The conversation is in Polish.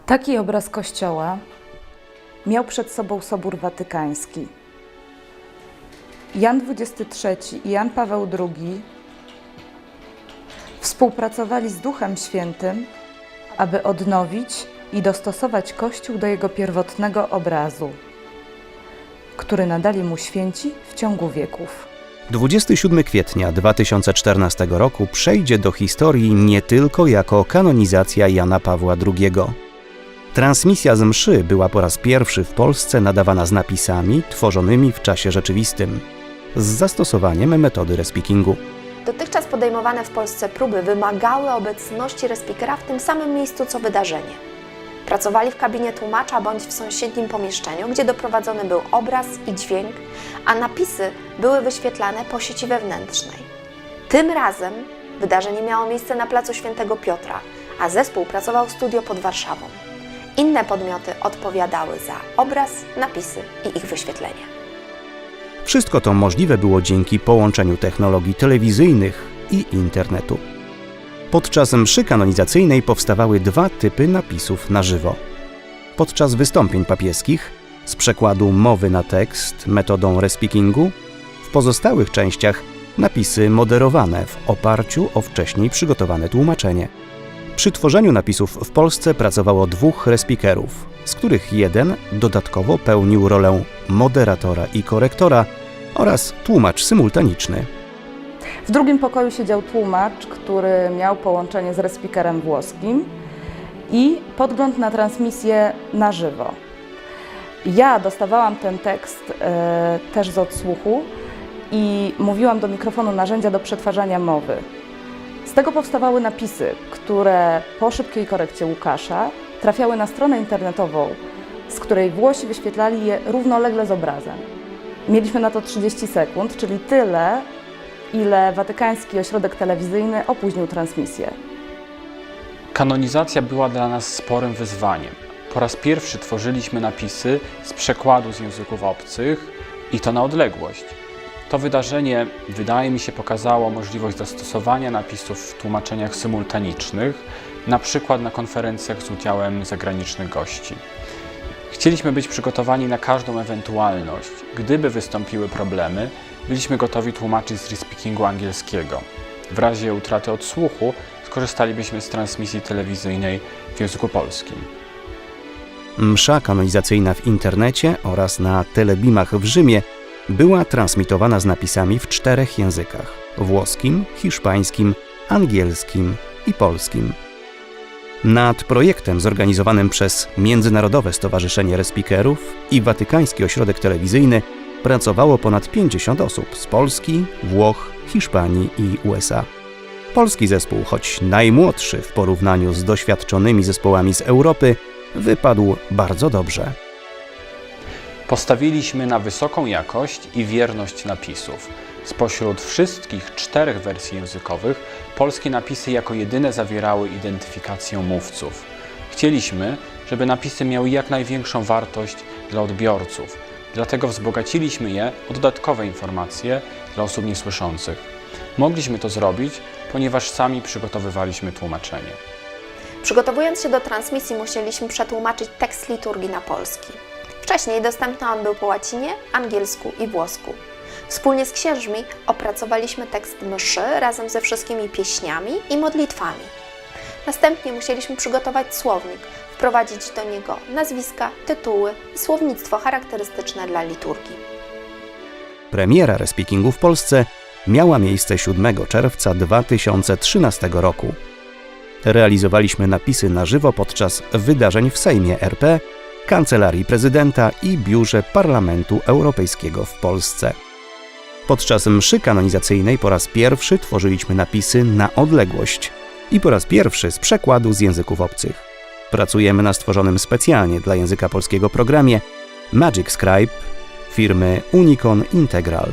Taki obraz Kościoła miał przed sobą Sobór Watykański. Jan XXIII i Jan Paweł II współpracowali z Duchem Świętym, aby odnowić i dostosować Kościół do jego pierwotnego obrazu, który nadali mu święci w ciągu wieków. 27 kwietnia 2014 roku przejdzie do historii nie tylko jako kanonizacja Jana Pawła II. Transmisja z mszy była po raz pierwszy w Polsce nadawana z napisami tworzonymi w czasie rzeczywistym, z zastosowaniem metody respeakingu. Dotychczas podejmowane w Polsce próby wymagały obecności respekera w tym samym miejscu co wydarzenie. Pracowali w kabinie tłumacza bądź w sąsiednim pomieszczeniu, gdzie doprowadzony był obraz i dźwięk, a napisy były wyświetlane po sieci wewnętrznej. Tym razem wydarzenie miało miejsce na placu Świętego Piotra, a zespół pracował w studio pod Warszawą. Inne podmioty odpowiadały za obraz, napisy i ich wyświetlenie. Wszystko to możliwe było dzięki połączeniu technologii telewizyjnych i internetu. Podczas mszy kanonizacyjnej powstawały dwa typy napisów na żywo. Podczas wystąpień papieskich z przekładu mowy na tekst metodą respeakingu, w pozostałych częściach napisy moderowane w oparciu o wcześniej przygotowane tłumaczenie. Przy tworzeniu napisów w Polsce pracowało dwóch respeakerów, z których jeden dodatkowo pełnił rolę moderatora i korektora oraz tłumacz symultaniczny. W drugim pokoju siedział tłumacz, który miał połączenie z respeakerem włoskim i podgląd na transmisję na żywo. Ja dostawałam ten tekst też z odsłuchu i mówiłam do mikrofonu narzędzia do przetwarzania mowy. Z tego powstawały napisy, które po szybkiej korekcie Łukasza trafiały na stronę internetową, z której Włosi wyświetlali je równolegle z obrazem. Mieliśmy na to 30 sekund, czyli tyle, ile Watykański Ośrodek Telewizyjny opóźnił transmisję. Kanonizacja była dla nas sporym wyzwaniem. Po raz pierwszy tworzyliśmy napisy z przekładu z języków obcych i to na odległość. To wydarzenie, wydaje mi się, pokazało możliwość zastosowania napisów w tłumaczeniach symultanicznych, na przykład na konferencjach z udziałem zagranicznych gości. Chcieliśmy być przygotowani na każdą ewentualność. Gdyby wystąpiły problemy, byliśmy gotowi tłumaczyć z respeakingu angielskiego. W razie utraty odsłuchu skorzystalibyśmy z transmisji telewizyjnej w języku polskim. Msza kanonizacyjna w internecie oraz na telebimach w Rzymie była transmitowana z napisami w 4 językach: włoskim, hiszpańskim, angielskim i polskim. Nad projektem zorganizowanym przez Międzynarodowe Stowarzyszenie Respeakerów i Watykański Ośrodek Telewizyjny pracowało ponad 50 osób z Polski, Włoch, Hiszpanii i USA. Polski zespół, choć najmłodszy w porównaniu z doświadczonymi zespołami z Europy, wypadł bardzo dobrze. Postawiliśmy na wysoką jakość i wierność napisów. Spośród wszystkich 4 wersji językowych polskie napisy jako jedyne zawierały identyfikację mówców. Chcieliśmy, żeby napisy miały jak największą wartość dla odbiorców, dlatego wzbogaciliśmy je o dodatkowe informacje dla osób niesłyszących. Mogliśmy to zrobić, ponieważ sami przygotowywaliśmy tłumaczenie. Przygotowując się do transmisji, musieliśmy przetłumaczyć tekst liturgii na polski. Wcześniej dostępny on był po łacinie, angielsku i włosku. Wspólnie z księżmi opracowaliśmy tekst mszy razem ze wszystkimi pieśniami i modlitwami. Następnie musieliśmy przygotować słownik, wprowadzić do niego nazwiska, tytuły i słownictwo charakterystyczne dla liturgii. Premiera respeakingu w Polsce miała miejsce 7 czerwca 2013 roku. Realizowaliśmy napisy na żywo podczas wydarzeń w Sejmie RP, Kancelarii Prezydenta i Biurze Parlamentu Europejskiego w Polsce. Podczas mszy kanonizacyjnej po raz pierwszy tworzyliśmy napisy na odległość i po raz pierwszy z przekładu z języków obcych. Pracujemy na stworzonym specjalnie dla języka polskiego programie Magic Scribe firmy Unicon Integral.